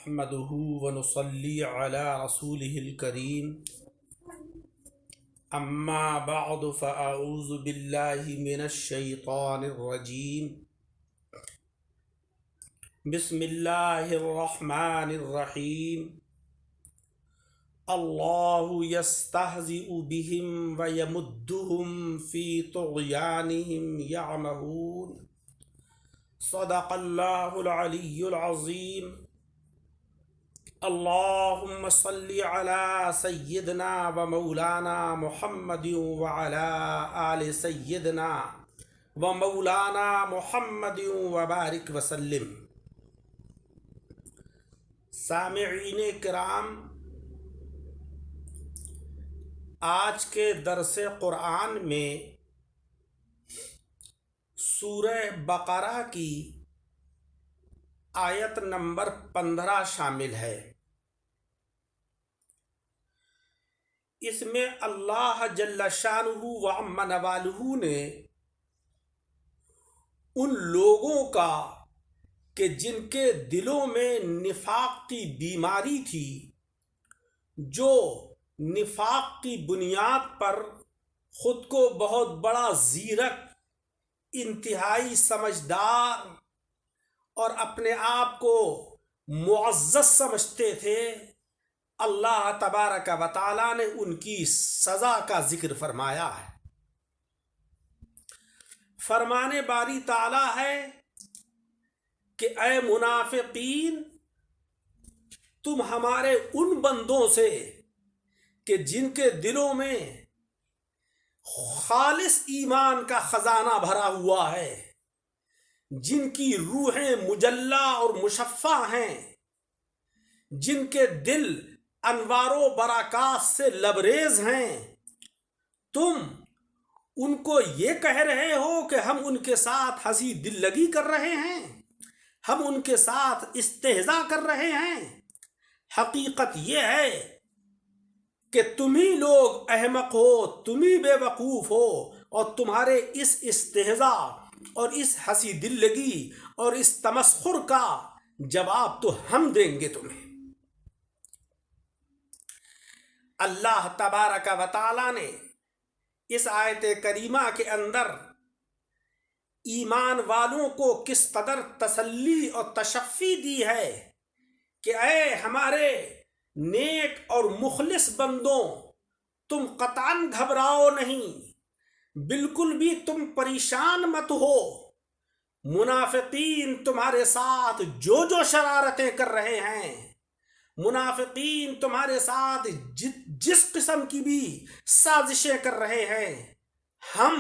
نحمده ونصلي على رسوله الكريم أما بعد فأعوذ بالله من الشيطان الرجيم بسم الله الرحمن الرحيم الله يستهزئ بهم ويمدهم في طغيانهم يعمهون صدق الله العلي العظيم اللهم صل على سيدنا ومولانا محمد وعلى آل سيدنا ومولانا محمد وبارک وسلم۔ سامعین کرام، آج کے درس قرآن میں سورہ بقرہ کی آیت نمبر 15 شامل ہے۔ اس میں اللہ جل شانہ و عم نوالہ نے ان لوگوں کا کہ جن کے دلوں میں نفاق کی بیماری تھی، جو نفاق کی بنیاد پر خود کو بہت بڑا زیرک، انتہائی سمجھدار اور اپنے آپ کو معزز سمجھتے تھے، اللہ تبارک و تعالی نے ان کی سزا کا ذکر فرمایا ہے۔ فرمانے باری تعالی ہے کہ اے منافقین، تم ہمارے ان بندوں سے کہ جن کے دلوں میں خالص ایمان کا خزانہ بھرا ہوا ہے، جن کی روحیں مجلہ اور مشفع ہیں، جن کے دل انوار و برکات سے لبریز ہیں، تم ان کو یہ کہہ رہے ہو کہ ہم ان کے ساتھ ہنسی دل لگی کر رہے ہیں، ہم ان کے ساتھ استہزاء کر رہے ہیں۔ حقیقت یہ ہے کہ تم ہی لوگ احمق ہو، تم ہی بے وقوف ہو، اور تمہارے اس استہزاء اور اس ہنسی دل لگی اور اس تمسخر کا جواب تو ہم دیں گے تمہیں۔ اللہ تبارک و تعالی نے اس آیت کریمہ کے اندر ایمان والوں کو کس قدر تسلی اور تشفی دی ہے کہ اے ہمارے نیک اور مخلص بندوں، تم قطعاً گھبراؤ نہیں، بالکل بھی تم پریشان مت ہو۔ منافقین تمہارے ساتھ جو شرارتیں کر رہے ہیں، منافقین تمہارے ساتھ جس قسم کی بھی سازشیں کر رہے ہیں، ہم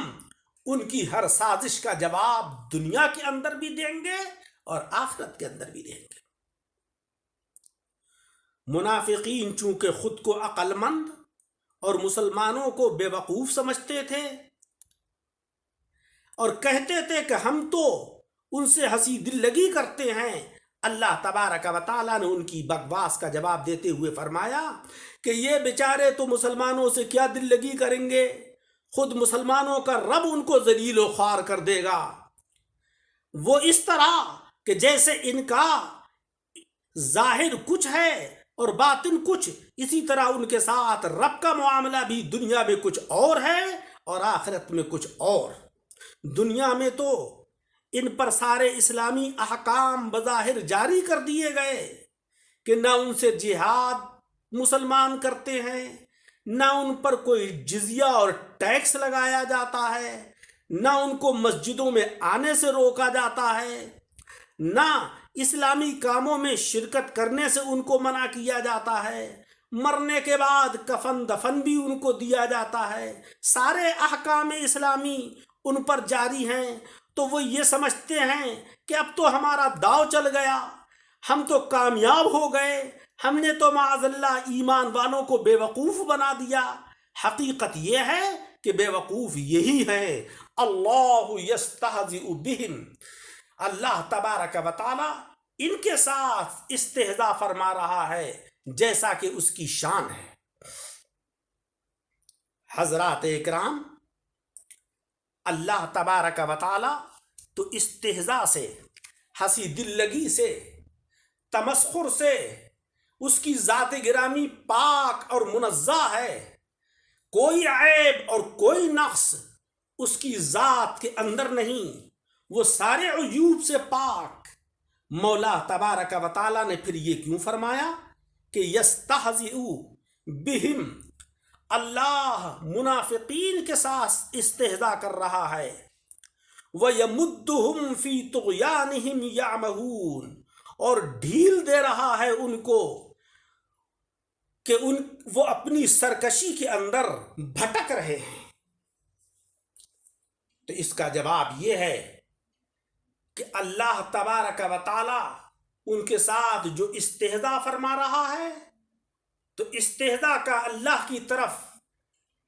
ان کی ہر سازش کا جواب دنیا کے اندر بھی دیں گے اور آخرت کے اندر بھی دیں گے۔ منافقین چونکہ خود کو عقل مند اور مسلمانوں کو بے وقوف سمجھتے تھے اور کہتے تھے کہ ہم تو ان سے ہنسی دل لگی کرتے ہیں، اللہ تبارک و تعالیٰ نے ان کی بکواس کا جواب دیتے ہوئے فرمایا کہ یہ بیچارے تو مسلمانوں سے کیا دل لگی کریں گے، خود مسلمانوں کا رب ان کو ذلیل و خوار کر دے گا۔ وہ اس طرح کہ جیسے ان کا ظاہر کچھ ہے اور باطن کچھ، اسی طرح ان کے ساتھ رب کا معاملہ بھی دنیا میں کچھ اور ہے اور آخرت میں کچھ اور۔ دنیا میں تو ان پر سارے اسلامی احکام بظاہر جاری کر دیے گئے کہ نہ ان سے جہاد مسلمان کرتے ہیں، نہ ان پر کوئی جزیہ اور ٹیکس لگایا جاتا ہے، نہ ان کو مسجدوں میں آنے سے روکا جاتا ہے، نہ اسلامی کاموں میں شرکت کرنے سے ان کو منع کیا جاتا ہے، مرنے کے بعد کفن دفن بھی ان کو دیا جاتا ہے، سارے احکام اسلامی ان پر جاری ہیں۔ تو وہ یہ سمجھتے ہیں کہ اب تو ہمارا داؤ چل گیا، ہم تو کامیاب ہو گئے، ہم نے تو معاذ اللہ ایمان والوں کو بے وقوف بنا دیا۔ حقیقت یہ ہے کہ بے وقوف یہی ہے۔ اللہ یستہزئ بہم، اللہ تبارک و تعالی ان کے ساتھ استہزاء فرما رہا ہے جیسا کہ اس کی شان ہے۔ حضرات اکرام، اللہ تبارک و تعالی تو استہزاء سے، ہنسی دل لگی سے، تمسخر سے اس کی ذات گرامی پاک اور منزہ ہے، کوئی عیب اور کوئی نقص اس کی ذات کے اندر نہیں، وہ سارے عیوب سے پاک۔ مولا تبارک و تعالیٰ نے پھر یہ کیوں فرمایا کہ یستہزئ بہم، اللہ منافقین کے ساتھ استہزاء کر رہا ہے، وَيَمُدُّهُمْ فِي طُغْيَانِهِمْ يَعْمَهُونَ، اور ڈھیل دے رہا ہے ان کو کہ وہ اپنی سرکشی کے اندر بھٹک رہے ہیں۔ تو اس کا جواب یہ ہے کہ اللہ تبارک و تعالی ان کے ساتھ جو استہزاء فرما رہا ہے، تو استہزاء کا اللہ کی طرف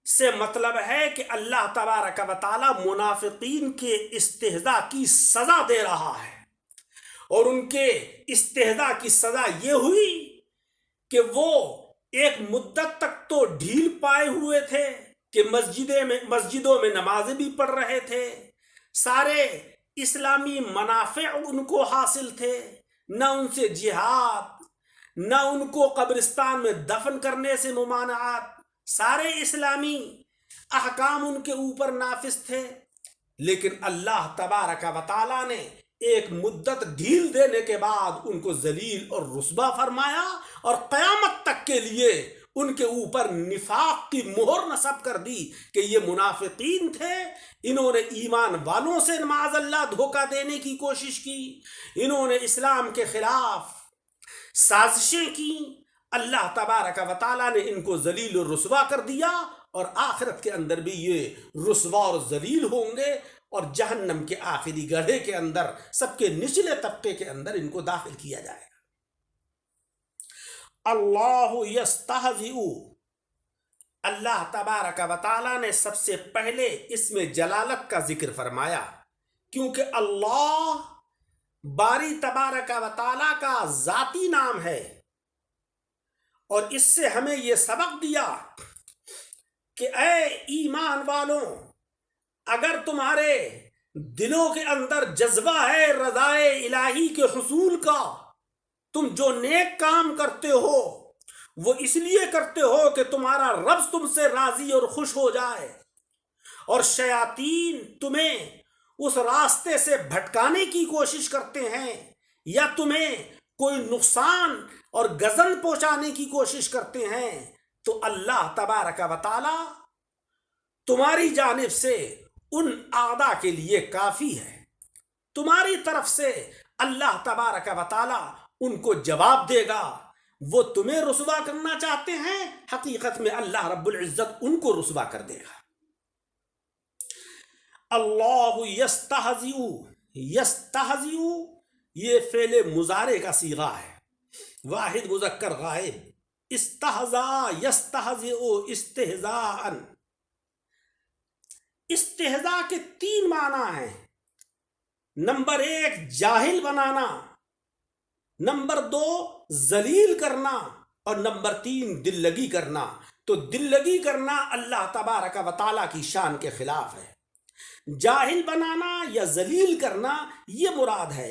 سے مطلب ہے کہ اللہ تبارک و تعالی منافقین کے استہزاء کی سزا دے رہا ہے، اور ان کے استہزاء کی سزا یہ ہوئی کہ وہ ایک مدت تک تو ڈھیل پائے ہوئے تھے کہ مسجدوں میں نمازیں بھی پڑھ رہے تھے، سارے اسلامی منافع ان کو حاصل تھے، نہ ان سے جہاد، نہ ان کو قبرستان میں دفن کرنے سے ممانعات، سارے اسلامی احکام ان کے اوپر نافذ تھے، لیکن اللہ تبارک و تعالی نے ایک مدت ڈھیل دینے کے بعد ان کو ذلیل اور رسوا فرمایا، اور قیامت تک کے لیے ان کے اوپر نفاق کی مہر نصب کر دی کہ یہ منافقین تھے، انہوں نے ایمان والوں سے معاذ اللہ دھوکہ دینے کی کوشش کی، انہوں نے اسلام کے خلاف سازشیں کی، اللہ تبارک و تعالیٰ نے ان کو ذلیل و رسوا کر دیا، اور آخرت کے اندر بھی یہ رسوا اور ذلیل ہوں گے، اور جہنم کے آخری گڑھے کے اندر سب کے نچلے طبقے کے اندر ان کو داخل کیا جائے گا۔ اللہ یستہزئ، اللہ تبارک و تعالیٰ نے سب سے پہلے اس میں جلالت کا ذکر فرمایا، کیونکہ اللہ باری تبارک و تعالیٰ کا ذاتی نام ہے، اور اس سے ہمیں یہ سبق دیا کہ اے ایمان والوں، اگر تمہارے دلوں کے اندر جذبہ ہے رضائے الہی کے حصول کا، تم جو نیک کام کرتے ہو وہ اس لیے کرتے ہو کہ تمہارا رب تم سے راضی اور خوش ہو جائے، اور شیاطین تمہیں اس راستے سے بھٹکانے کی کوشش کرتے ہیں، یا تمہیں کوئی نقصان اور غضب پہنچانے کی کوشش کرتے ہیں، تو اللہ تبارک و تعالی تمہاری جانب سے ان اعداء کے لیے کافی ہے، تمہاری طرف سے اللہ تبارک و تعالی ان کو جواب دے گا۔ وہ تمہیں رسوا کرنا چاہتے ہیں، حقیقت میں اللہ رب العزت ان کو رسوا کر دے گا۔ اللہ یستہزئ، یستہزئ یہ فعل مضارع کا صیغہ ہے، واحد مذکر غائب، استہزاء یستہزئ استہزاءً۔ استہزاء کے 3 معنی ہیں، نمبر 1 جاہل بنانا، نمبر 2 ذلیل کرنا، اور نمبر 3 دل لگی کرنا۔ تو دل لگی کرنا اللہ تبارک و تعالیٰ کی شان کے خلاف ہے، جاہل بنانا یا ذلیل کرنا یہ مراد ہے،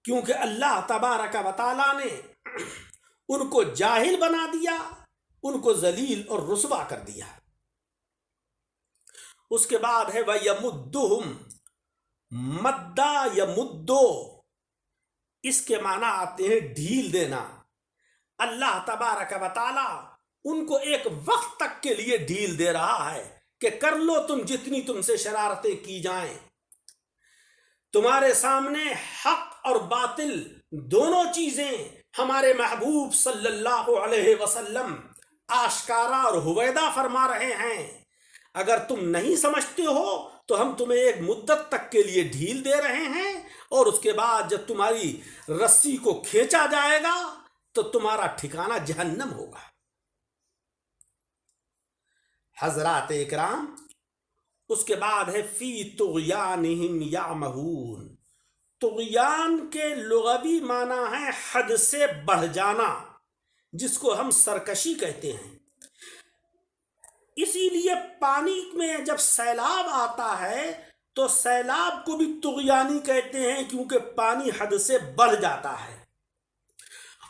کیونکہ اللہ تبارک و تعالیٰ نے ان کو جاہل بنا دیا، ان کو ذلیل اور رسوا کر دیا۔ اس کے بعد ہے وَيَمُدُّهُمْ، مدّا یمدو، اس کے معنی آتے ہیں ڈھیل دینا۔ اللہ تبارک و تعالی ان کو ایک وقت تک کے لیے ڈھیل دے رہا ہے کہ کر لو تم جتنی تم سے شرارتیں کی جائیں، تمہارے سامنے حق اور باطل دونوں چیزیں ہمارے محبوب صلی اللہ علیہ وسلم آشکارا اور ہویدا فرما رہے ہیں، اگر تم نہیں سمجھتے ہو تو ہم تمہیں ایک مدت تک کے لیے ڈھیل دے رہے ہیں، اور اس کے بعد جب تمہاری رسی کو کھینچا جائے گا تو تمہارا ٹھکانہ جہنم ہوگا۔ حضرات اکرام، اس کے بعد ہے فی طغیانہم یعمہون۔ طغیان کے لغوی معنی ہے حد سے بڑھ جانا، جس کو ہم سرکشی کہتے ہیں۔ اسی لیے پانی میں جب سیلاب آتا ہے تو سیلاب کو بھی طغیانی کہتے ہیں، کیونکہ پانی حد سے بڑھ جاتا ہے۔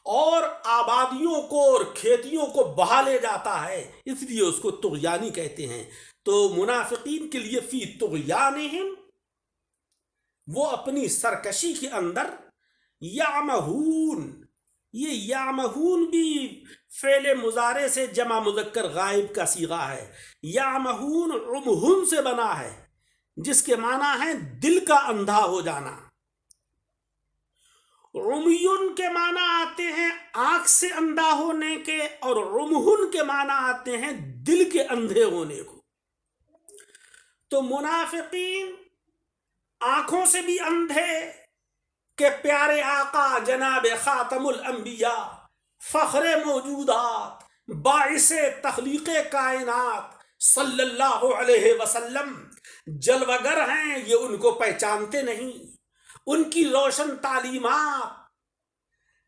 اور آبادیوں کو اور کھیتیوں کو بہا لے جاتا ہے، اس لیے اس کو طغیانی کہتے ہیں۔ تو منافقین کے لیے فی طغیانہم، وہ اپنی سرکشی کے اندر، یعمہون، یہ یعمہون بھی فعل مضارع سے جمع مذکر غائب کا صیغہ ہے۔ یعمہون عمہن سے بنا ہے، جس کے معنی ہے دل کا اندھا ہو جانا۔ عمیون کے معنی آتے ہیں آنکھ سے اندھا ہونے کے، اور عمہن کے معنی آتے ہیں دل کے اندھے ہونے کو۔ تو منافقین آنکھوں سے بھی اندھے کہ پیارے آقا جناب خاتم الانبیاء، فخر موجودات، باعث تخلیق کائنات صلی اللہ علیہ وسلم جلوگر ہیں، یہ ان کو پہچانتے نہیں۔ ان کی روشن تعلیمات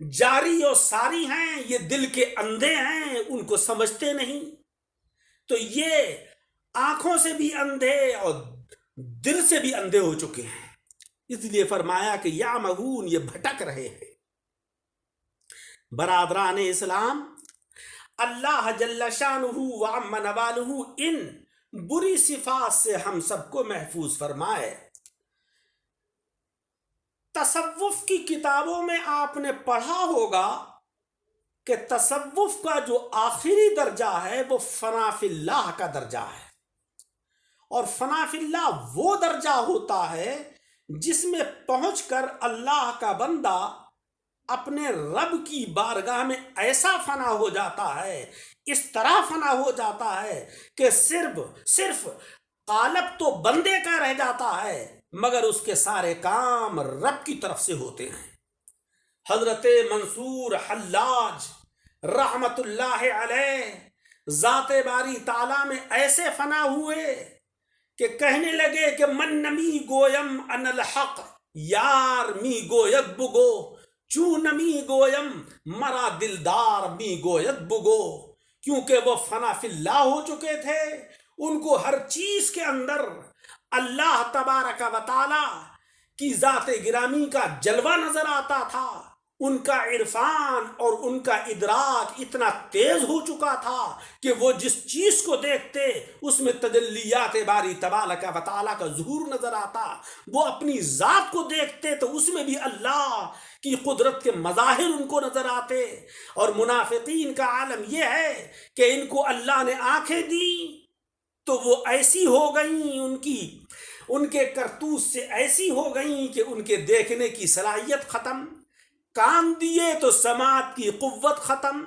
جاری و ساری ہیں، یہ دل کے اندھے ہیں، ان کو سمجھتے نہیں۔ تو یہ آنکھوں سے بھی اندھے اور دل سے بھی اندھے ہو چکے ہیں، اس لیے فرمایا کہ یعمہون، یہ بھٹک رہے ہیں۔ برادران اسلام، اللہ جل شانہ وعم نوالہ ان بری صفات سے ہم سب کو محفوظ فرمائے۔ تصوف کی کتابوں میں آپ نے پڑھا ہوگا کہ تصوف کا جو آخری درجہ ہے وہ فنا فی اللہ کا درجہ ہے، اور فنا فی اللہ وہ درجہ ہوتا ہے جس میں پہنچ کر اللہ کا بندہ اپنے رب کی بارگاہ میں ایسا فنا ہو جاتا ہے، اس طرح فنا ہو جاتا ہے کہ صرف قالب تو بندے کا رہ جاتا ہے، مگر اس کے سارے کام رب کی طرف سے ہوتے ہیں۔ حضرت منصور حلاج رحمت اللہ علیہ ذات باری تعالیٰ میں ایسے فنا ہوئے کہ کہنے لگے کہ من نمی گویم ان الحق، یار می گوید بگو، چون نمی گویم مرا دلدار می گوید بگو۔ کیونکہ وہ فنا فی اللہ ہو چکے تھے، ان کو ہر چیز کے اندر اللہ تبارک و تعالی کی ذات گرامی کا جلوہ نظر آتا تھا۔ ان کا عرفان اور ان کا ادراک اتنا تیز ہو چکا تھا کہ وہ جس چیز کو دیکھتے اس میں تجلیات باری تبارک و تعالی کا ظہور نظر آتا، وہ اپنی ذات کو دیکھتے تو اس میں بھی اللہ کی قدرت کے مظاہر ان کو نظر آتے۔ اور منافقین کا عالم یہ ہے کہ ان کو اللہ نے آنکھیں دی تو وہ ایسی ہو گئیں، ان کے کرتوت سے ایسی ہو گئیں کہ ان کے دیکھنے کی صلاحیت ختم، کان دیے تو سماعت کی قوت ختم،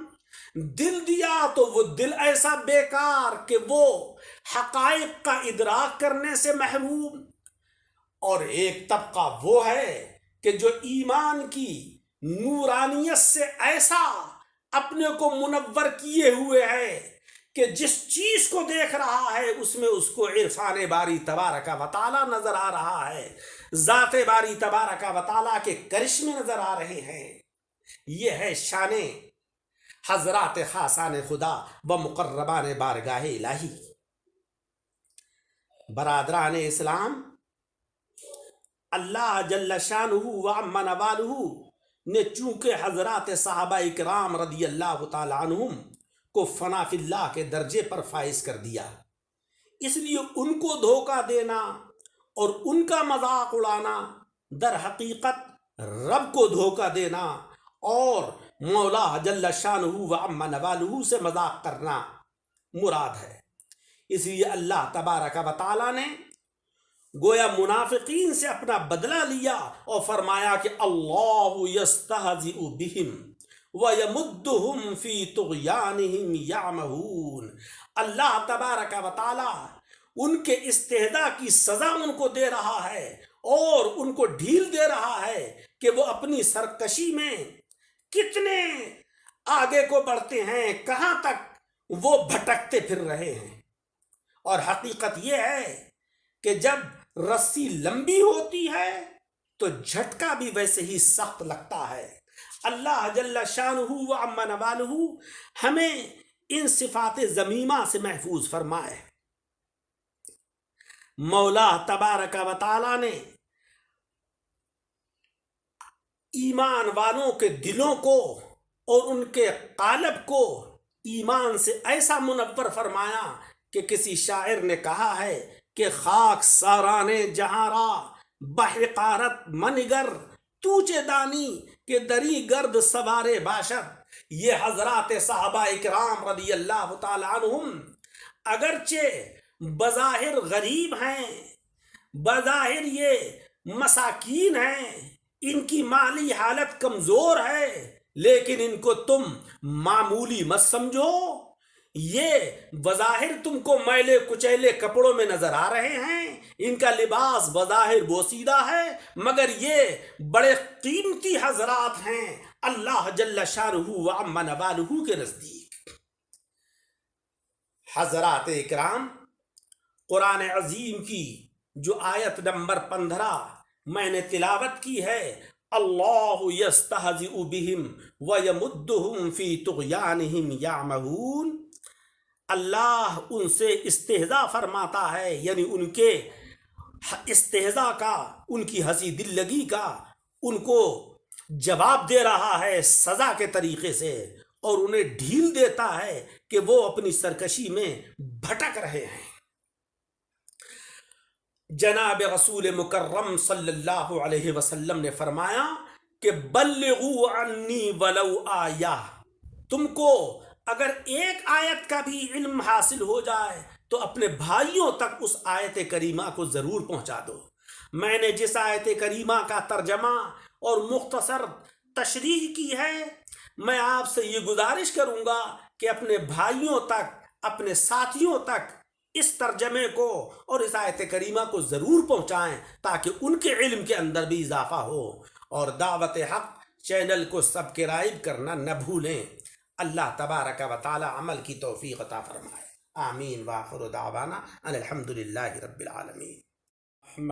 دل دیا تو وہ دل ایسا بیکار کہ وہ حقائق کا ادراک کرنے سے محروم۔ اور ایک طبقہ وہ ہے کہ جو ایمان کی نورانیت سے ایسا اپنے کو منور کیے ہوئے ہے کہ جس چیز کو دیکھ رہا ہے اس میں اس کو عرفان باری تبارک و تعالی نظر آ رہا ہے، ذات باری تبارک و تعالی کے کرشمے نظر آ رہے ہیں۔ یہ ہے شان حضرات خاصان خدا و مقربان بارگاہ الہی۔ برادران اسلام، اللہ جل شانہ وعم نوالہ نے چونکہ حضرات صحابہ کرام رضی اللہ تعالی عنہم کو فنا فی اللہ کے درجے پر فائز کر دیا، اس لیے ان کو دھوکہ دینا اور ان کا مذاق اڑانا در حقیقت رب کو دھوکہ دینا اور مولا جل شانہ وعم نوالہ سے مذاق کرنا مراد ہے۔ اس لیے اللہ تبارک و تعالی نے گویا منافقین سے اپنا بدلہ لیا اور فرمایا کہ اللہ یستہزئ بہم وَيَمُدُّهُمْ فِي طُغْيَانِهِمْ يَعْمَهُونَ۔ اللہ تبارک و تعالی ان کے استہزاء کی سزا ان کو دے رہا ہے اور ان کو ڈھیل دے رہا ہے کہ وہ اپنی سرکشی میں کتنے آگے کو بڑھتے ہیں، کہاں تک وہ بھٹکتے پھر رہے ہیں۔ اور حقیقت یہ ہے کہ جب رسی لمبی ہوتی ہے تو جھٹکا بھی ویسے ہی سخت لگتا ہے۔ اللہ جل شانہ وعم نوالہ ہمیں ان صفات ذمیمہ سے محفوظ فرمائے۔ مولا تبارک و تعالی نے ایمان والوں کے دلوں کو اور ان کے قالب کو ایمان سے ایسا منور فرمایا کہ کسی شاعر نے کہا ہے کہ خاک سارانے جہاں را بحقارت منگر تو چے دانی کہ دری گرد سوارے باشد. یہ حضرات صحابہ اکرام رضی اللہ تعالی عنہم اگرچہ بظاہر غریب ہیں، بظاہر یہ مساکین ہیں، ان کی مالی حالت کمزور ہے، لیکن ان کو تم معمولی مت سمجھو. یہ بظاہر تم کو میلے کچیلے کپڑوں میں نظر آ رہے ہیں، ان کا لباس بظاہر بوسیدہ ہے، مگر یہ بڑے قیمتی حضرات ہیں اللہ جل شانہ و عم نوالہ کے نزدیک. حضرات اکرام، قرآن عظیم کی جو آیت نمبر 15 میں نے تلاوت کی ہے، اللہ یستہزئ بہم ویمدہم فی طغیانہم یعمہون، اللہ ان سے استہزاء فرماتا ہے، یعنی ان کے استہزاء کا، ان کی ہنسی دل لگی کا ان کو جواب دے رہا ہے سزا کے طریقے سے، اور انہیں ڈھیل دیتا ہے کہ وہ اپنی سرکشی میں بھٹک رہے ہیں. جناب رسول مکرم صلی اللہ علیہ وسلم نے فرمایا کہ بلغوا عنی ولو آیہ، تم کو اگر ایک آیت کا بھی علم حاصل ہو جائے تو اپنے بھائیوں تک اس آیت کریمہ کو ضرور پہنچا دو. میں نے جس آیت کریمہ کا ترجمہ اور مختصر تشریح کی ہے، میں آپ سے یہ گزارش کروں گا کہ اپنے بھائیوں تک، اپنے ساتھیوں تک اس ترجمے کو اور اس آیت کریمہ کو ضرور پہنچائیں تاکہ ان کے علم کے اندر بھی اضافہ ہو. اور دعوت حق چینل کو سبسکرائب کرنا نہ بھولیں. اللہ تبارک و تعالی عمل کی توفیق عطا فرمائے. آمین. وآخر دعوانا ان الحمد للہ رب العالمین.